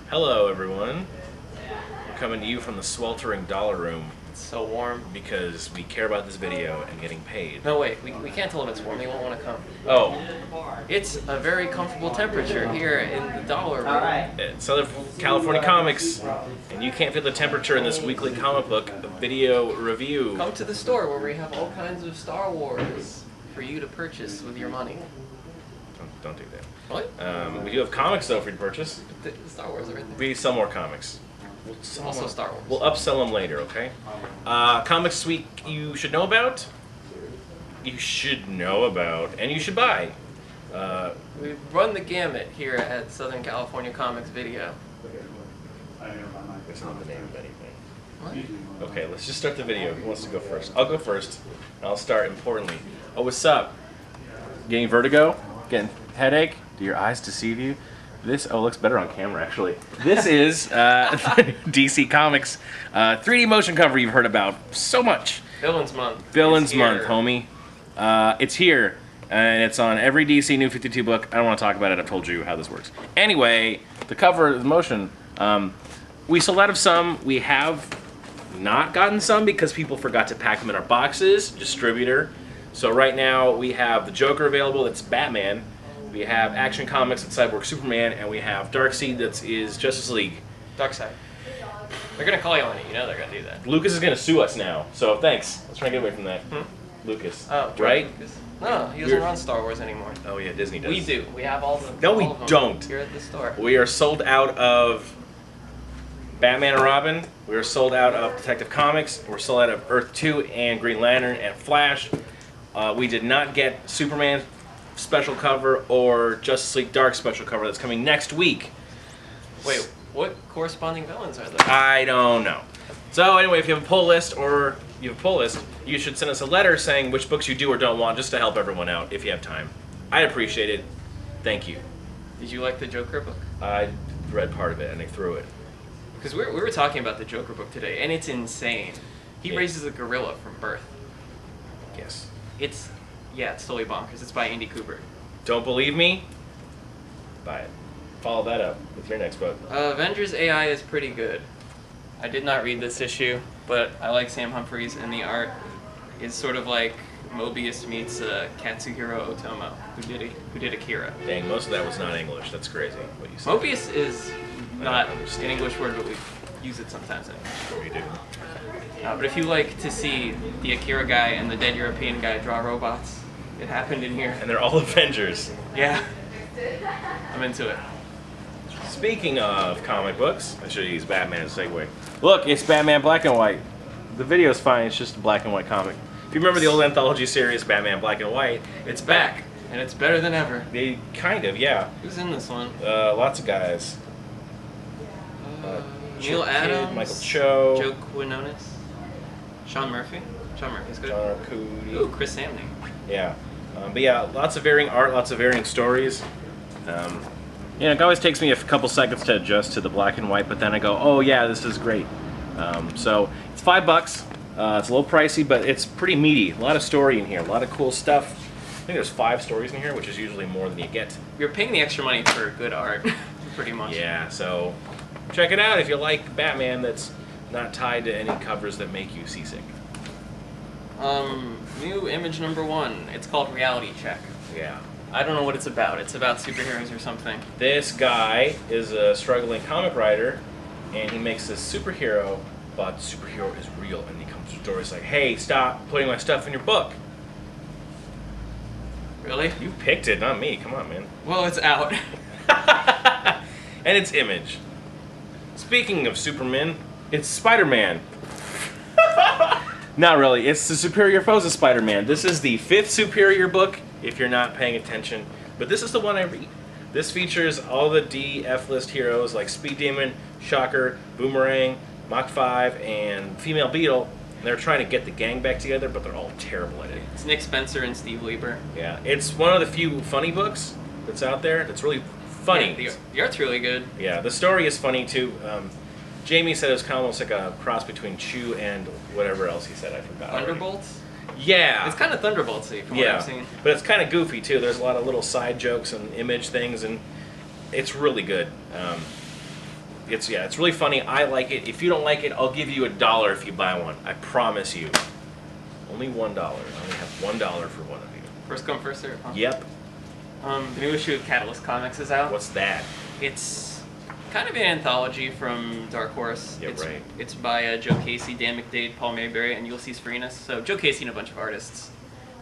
Hello, everyone. We're coming to you from the sweltering dollar room It's so warm. because we care about this video and getting paid. No, wait, we can't tell them it's warm. They won't want to come. Oh, It's a very comfortable temperature here in the dollar room. it's Southern California Comics, and you can't feel the temperature in this weekly comic book video review. Come to the store where we have all kinds of Star Wars for you to purchase with your money. Don't do that. What? We do have comics, though, for you to purchase. The Star Wars are right there. We sell more comics. We'll sell Also more. Star Wars. We'll upsell them later, okay? Comics week you should know about, and you should buy. We run the gamut here at Southern California Comics Video. That's not the name of anything. What? Okay, let's just start the video. Who wants to go first? I'll go first, and I'll start importantly. Oh, what's up? Getting vertigo? Getting headache? Do your eyes deceive you? Oh, looks better on camera, actually. This is DC Comics 3D motion cover you've heard about so much. Villains Month. Villains is Month, here. homie. It's here, and it's on every DC New 52 book. I don't want to talk about it. I've told you how this works. Anyway, the cover, the motion, we sold out of some. We have not gotten some because people forgot to pack them in our boxes. Distributor. So right now we have the Joker available. That's Batman. We have Action Comics. That's Cyborg Superman, and we have Darkseid. That is Justice League. Darkseid. They're gonna call you on it. You know they're gonna do that. Lucas is gonna sue us now. So thanks. Let's try and get away from that. Lucas. Oh, right? Lucas. No, he doesn't run Star Wars anymore. Oh yeah, Disney does. We do. We have all the. No, we all of them don't. Here at the store. We are sold out of Batman and Robin. We are sold out of Detective Comics. We're sold out of Earth 2 and Green Lantern and Flash. We did not get Superman special cover or Justice League Dark special cover that's coming next week. Wait, what corresponding villains are there? I don't know. So anyway, if you have a pull list you should send us a letter saying which books you do or don't want just to help everyone out if you have time. I'd appreciate it. Thank you. Did you like the Joker book? I read part of it and I threw it. Because we were talking about the Joker book today, and it's insane. He Yeah. raises a gorilla from birth. Yes. It's totally bonkers. It's by Andy Cooper. Don't believe me? Buy it. Follow that up with your next book. Avengers AI is pretty good. I did not read this issue, but I like Sam Humphries, and the art is sort of like Mobius meets Katsuhiro Otomo, who did Akira. Dang, most of that was not English. That's crazy what you said. Mobius is not I don't an understand. English word, but we use it sometimes in English. Sure you do. But if you like to see the Akira guy and the dead European guy draw robots, it happened in here. And they're all Avengers. Yeah. I'm into it. Speaking of comic books, I should use Batman as a segue. Look, it's Batman Black and White. The video's fine, it's just a black and white comic. If you remember the old anthology series, Batman Black and White, it's back. And it's better than ever. They kind of, yeah. Who's in this one? Lots of guys. Neil Kid, Adams, Michael Cho, Joe Quinones, Sean Murphy. Sean Murphy's good. John Arcudi. Ooh, Chris Samney. Yeah. But yeah, lots of varying art, lots of varying stories. Yeah, it always takes me a couple seconds to adjust to the black and white, but then I go, oh yeah, this is great. So it's $5. It's a little pricey, but it's pretty meaty. A lot of story in here, a lot of cool stuff. I think there's 5 stories in here, which is usually more than you get. You're paying the extra money for good art, pretty much. Yeah, so check it out if you like Batman that's not tied to any covers that make you seasick. New image number 1. It's called Reality Check. Yeah. I don't know what it's about. It's about superheroes or something. This guy is a struggling comic writer, and he makes this superhero, but the superhero is real, and he comes to the door, he's like, hey, stop putting my stuff in your book. Really? You picked it, not me. Come on, man. Well, it's out. And it's Image. Speaking of Superman, it's Spider-Man. Not really. It's the Superior Foes of Spider-Man. This is the 5th Superior book, if you're not paying attention. But this is the one I read. This features all the D-F list heroes like Speed Demon, Shocker, Boomerang, Mach 5, and Female Beetle. And they're trying to get the gang back together, but they're all terrible at it. It's Nick Spencer and Steve Lieber. Yeah, it's one of the few funny books that's out there that's really funny. Yeah, the art's really good. Yeah, the story is funny too. Jamie said it was kind of almost like a cross between Chew and whatever else he said, I forgot. Thunderbolts? Yeah. It's kind of Thunderboltsy from what Yeah, I've seen. but it's kind of goofy too. There's a lot of little side jokes and image things, and it's really good. It's really funny. I like it. If you don't like it, I'll give you $1 if you buy one. I promise you. Only $1. I only have $1 for one of you. First come, first serve. Huh? Yep. The new issue of Catalyst Comics is out. What's that? It's kind of an anthology from Dark Horse. Yeah, right. It's by Joe Casey, Dan McDade, Paul Mayberry, and Ulysses Farinas. So Joe Casey and a bunch of artists.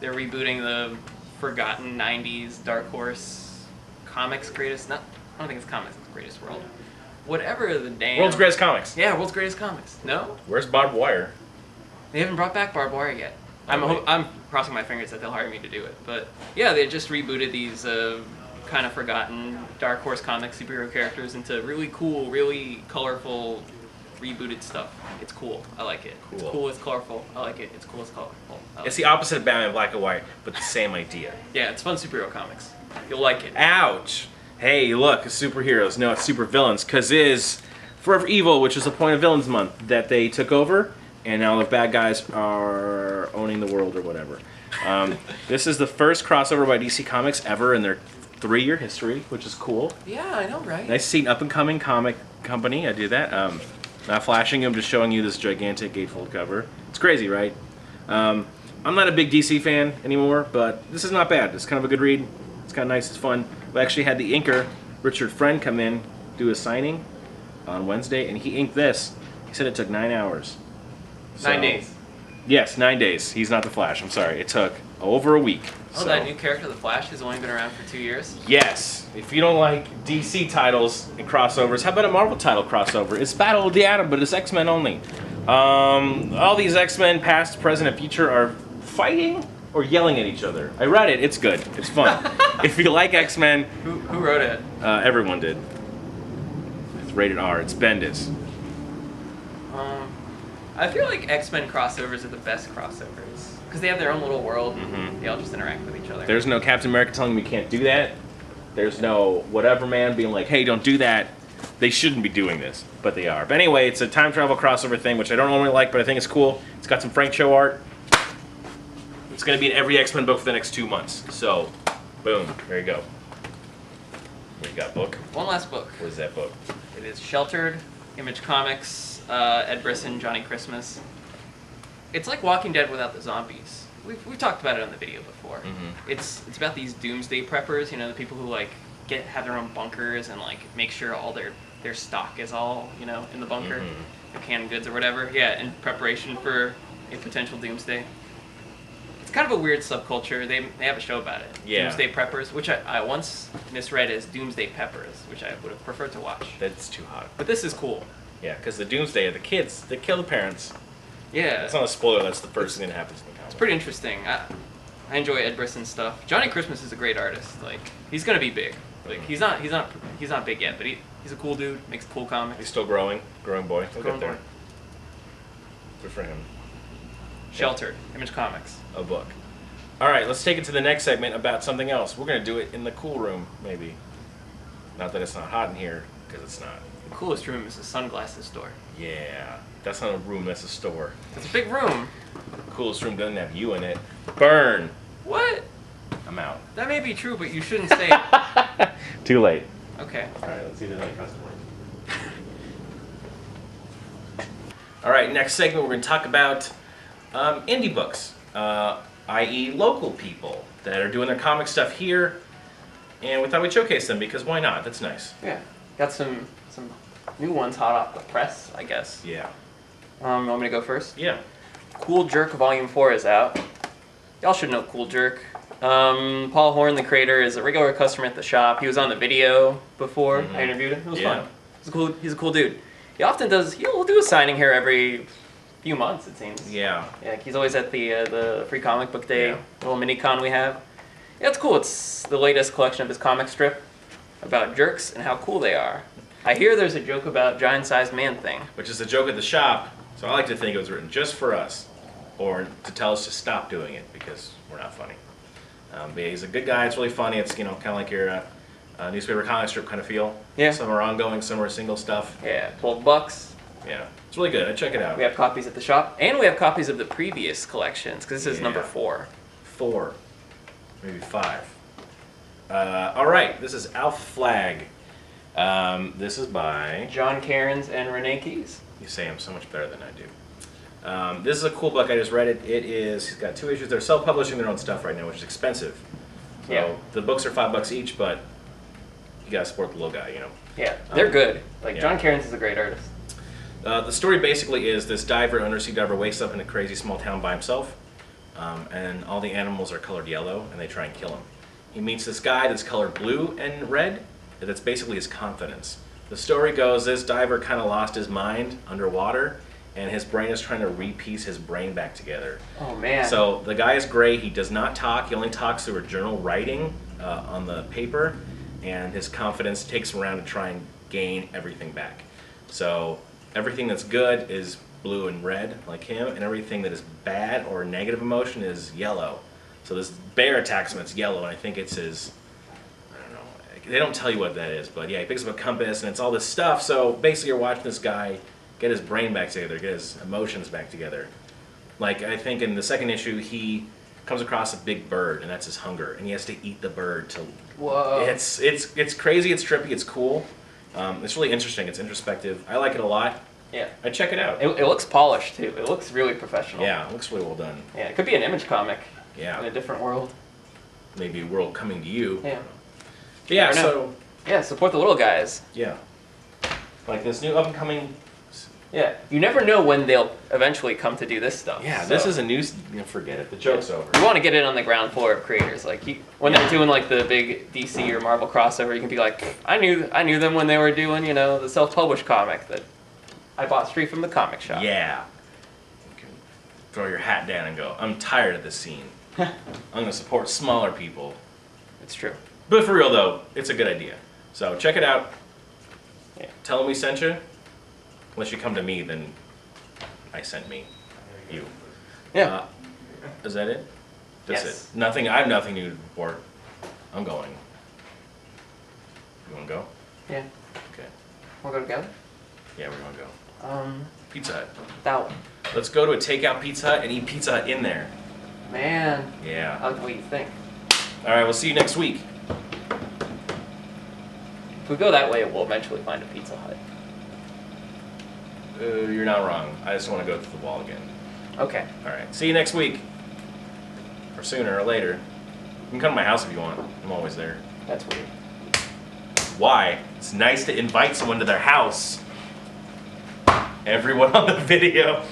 They're rebooting the forgotten '90s Dark Horse comics greatest. I don't think it's comics greatest world. Whatever the damn. World's Greatest Comics. Yeah, World's Greatest Comics. No. Where's Barbed Wire? They haven't brought back Barbed Wire yet. I'm crossing my fingers that they'll hire me to do it. But yeah, they just rebooted these kind of forgotten Dark Horse comic superhero characters into really cool, really colorful, rebooted stuff. It's cool. I like it. Cool. It's cool. It's colorful. I like it. It's cool. It's colorful. It's the opposite of Batman Black and White, but the same idea. Yeah, it's fun superhero comics. You'll like it. Ouch! Hey, look, it's superheroes. No, it's super villains, because it is Forever Evil, which is the point of Villains Month, that they took over, and now the bad guys are owning the world or whatever. This is the first crossover by DC Comics ever in their 3-year history, which is cool. Yeah, I know, right? Nice to see an up-and-coming comic company. I do that. Not flashing them, just showing you this gigantic gatefold cover. It's crazy, right? I'm not a big DC fan anymore, but this is not bad. It's kind of a good read. It's kind of nice. It's fun. We actually had the inker, Richard Friend, come in, do a signing on Wednesday, and he inked this. He said it took 9 hours. 9 days. Yes, 9 days. He's not the Flash. I'm sorry. It took over a week. Oh, that new character, the Flash, has only been around for 2 years? Yes. If you don't like DC titles and crossovers, how about a Marvel title crossover? It's Battle of the Atom, but it's X-Men only. All these X-Men, past, present, and future, are fighting or yelling at each other. I read it. It's good. It's fun. If you like X-Men... Who wrote it? Everyone did. It's rated R. It's Bendis. I feel like X-Men crossovers are the best crossovers. Because they have their own little world. Mm-hmm. They all just interact with each other. There's no Captain America telling me you can't do that. There's no whatever man being like, hey, don't do that. They shouldn't be doing this, but they are. But anyway, it's a time travel crossover thing, which I don't normally like, but I think it's cool. It's got some Frank Cho art. It's going to be in every X-Men book for the next 2 months. So, boom, there you go. What you got, book? One last book. What is that book? It is Sheltered, Image Comics, Ed Brisson, Johnny Christmas. It's like Walking Dead without the zombies. We've talked about it on the video before. Mm-hmm. It's about these doomsday preppers, you know, the people who like have their own bunkers and like make sure all their stock is all, you know, in the bunker, their canned goods or whatever. Yeah, in preparation for a potential doomsday. It's kind of a weird subculture. They have a show about it. Yeah. Doomsday preppers, which I once misread as Doomsday Peppers, which I would have preferred to watch. That's too hot. But this is cool. Yeah, because the Doomsday are the kids. They kill the parents. Yeah. It's not a spoiler. That's the first thing that happens in the comic. It's pretty interesting. I enjoy Ed Brisson's stuff. Johnny Christmas is a great artist. Like, he's gonna be big. Like, he's not big yet, but he's a cool dude. Makes cool comics. He's still growing boy. He'll Growing get there. boy. Good for him. Sheltered, Image Comics. A book. All right, let's take it to the next segment about something else. We're gonna do it in the cool room, maybe. Not that it's not hot in here, because it's not. The coolest room is the sunglasses store. Yeah, that's not a room. That's a store. It's a big room. The coolest room doesn't have you in it. Burn. What? I'm out. That may be true, but you shouldn't say it. Too late. Okay. All right, let's see the next customer. All right, next segment we're going to talk about indie books, i.e. local people that are doing their comic stuff here, and we thought we'd showcase them because why not? That's nice. Yeah. Got some new ones hot off the press, I guess. Yeah. Want me to go first? Yeah. Cool Jerk Volume 4 is out. Y'all should know Cool Jerk. Paul Horn, the creator, is a regular customer at the shop. He was on the video before I interviewed him. It was fun. He's a cool dude. He'll do a signing here every few months, it seems. Yeah. Yeah, he's always at the free comic book day, Yeah. little mini con we have. Yeah, it's cool. It's the latest collection of his comic strip about jerks and how cool they are. I hear there's a joke about giant-sized man thing. Which is a joke at the shop, so I like to think it was written just for us, or to tell us to stop doing it because we're not funny. But yeah, he's a good guy. It's really funny. It's kind of like your newspaper comic strip kind of feel. Yeah. Some are ongoing, some are single stuff. Yeah, $12. Yeah, it's really good. I'd check it out. We have copies at the shop, and we have copies of the previous collections because this is number 4. 4, maybe 5. All right, this is Alf Flag. This is by... John Cairns and Renee Keys. You say I'm so much better than I do. This is a cool book. I just read it. He's got 2 issues. They're self-publishing their own stuff right now, which is expensive. So Yeah. the books are $5 each, but you gotta support the little guy, you know. Yeah, they're good. Like, yeah. John Cairns is a great artist. The story basically is this undersea diver, wakes up in a crazy small town by himself, and all the animals are colored yellow, and they try and kill him. He meets this guy that's colored blue and red, and that's basically his confidence. The story goes, this diver kind of lost his mind underwater, and his brain is trying to repiece his brain back together. Oh, man. So the guy is gray. He does not talk. He only talks through a journal writing on the paper, and his confidence takes him around to try and gain everything back. So everything that's good is blue and red, like him, and everything that is bad or negative emotion is yellow. So this bear attacks him, it's yellow, and I think it's his, I don't know, they don't tell you what that is, but yeah, he picks up a compass, and it's all this stuff. So basically you're watching this guy get his brain back together, get his emotions back together. Like, I think in the second issue, he comes across a big bird, and that's his hunger, and he has to eat the bird to... Whoa. It's crazy, it's trippy, it's cool. It's really interesting, it's introspective. I like it a lot. Yeah. I'd check it out. It looks polished, too. It looks really professional. Yeah, it looks really well done. Yeah, it could be an Image comic. Yeah. In a different world. Maybe a world coming to you. Yeah. But yeah, Never know. so... Yeah, support the little guys. Yeah. Like this new up-and-coming... Yeah, you never know when they'll eventually come to do this stuff. Yeah, so. this is a new... Forget it, the joke's over. You want to get it on the ground floor of creators. Like, when they're doing, like, the big DC or Marvel crossover, you can be like, I knew them when they were doing, you know, the self-published comic that I bought straight from the comic shop. Yeah. You can throw your hat down and go, I'm tired of this scene. I'm going to support smaller people. It's true. But for real, though, it's a good idea. So check it out. Yeah. Tell them we sent you. Unless you come to me, then I sent me. You. Yeah. Is that it? That's Yes. it. Nothing. I have nothing new to report. I'm going. You want to go? Yeah. Okay. We'll go together? Yeah, we're going to go. Pizza Hut. That one. Let's go to a takeout Pizza Hut and eat Pizza Hut in there. Man. Yeah. I like what you think. All right, we'll see you next week. If we go that way, we'll eventually find a Pizza Hut. You're not wrong. I just want to go through the wall again. Okay. All right. See you next week. Or sooner or later. You can come to my house if you want. I'm always there. That's weird. Why? It's nice to invite someone to their house. Everyone on the video.